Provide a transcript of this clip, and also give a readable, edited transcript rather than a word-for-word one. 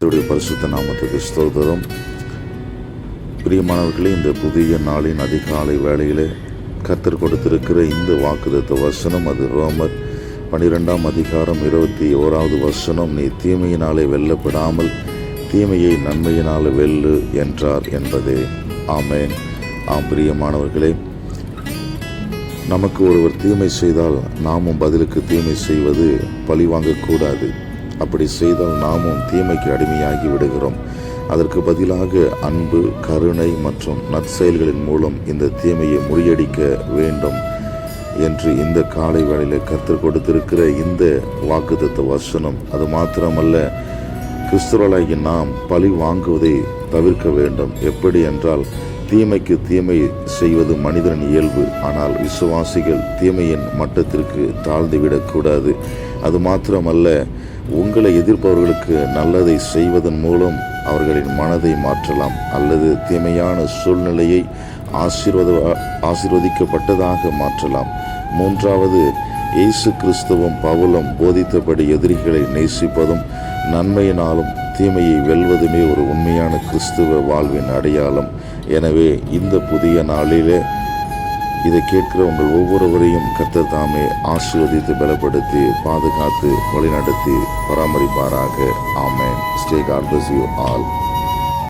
கர்த்தருடைய பரிசுத்த நாமத்துக்கு ஸ்தோத்திரம். பிரியமானவர்களே, இந்த புதிய நாளின் அதிகாலை வேளையிலே கர்த்தர் கொடுத்திருக்கிற இந்த வாக்குத்தத்த வசனம், அது ரோமர் 12ஆம் அதிகாரம் 21வது வசனம். நீ தீமையினாலே வெல்லப்படாமல் தீமையை நன்மையினாலே வெல்லு என்றார் என்பதே. ஆமேன். பிரியமானவர்களே, நமக்கு ஒருவர் தீமை செய்தால் நாமும் பதிலுக்கு தீமை செய்வது பழி வாங்கக்கூடாது. அப்படி செய்தால் நாமும் தீமைக்கு அடிமையாகி விடுகிறோம். அதற்கு பதிலாக அன்பு, கருணை மற்றும் நற்செயல்களின் மூலம் இந்த தீமையை முறியடிக்க வேண்டும் என்று இந்த காலை வேளையில் கர்த்தர் கொடுத்திருக்கிற இந்த வாக்குத்தத்த வசனம். அது மாத்திரமல்ல, கிறிஸ்தவர்களாகிய நாம் பழி வாங்குவதை தவிர்க்க வேண்டும். எப்படி என்றால், தீமைக்கு தீமை செய்வது மனிதனின் இயல்பு. ஆனால் விசுவாசிகள் தீமையின் மட்டத்திற்கு தாழ்ந்துவிடக்கூடாது. அது மாத்திரமல்ல, உங்களை எதிர்ப்பவர்களுக்கு நல்லதை செய்வதன் மூலம் அவர்களின் மனதை மாற்றலாம், அல்லது தீமையான சூழ்நிலையை ஆசீர்வதிக்கப்பட்டதாக மாற்றலாம். மூன்றாவது, இயேசு கிறிஸ்துவும் பவுலும் போதித்தபடி எதிரிகளை நேசிப்பதும் நன்மையினாலும் தீமையை வெல்வதுமே ஒரு உண்மையான கிறிஸ்துவ வாழ்வின் அடையாளம். எனவே இந்த புதிய நாளிலே இதை கேட்கிற உங்கள் ஒவ்வொருவரையும் கர்த்தர் தாமே ஆசீர்வதித்து பலப்படுத்தி பாதுகாத்து வழிநடத்தி பராமரிப்பாராக. ஆமென். Stay God bless you all.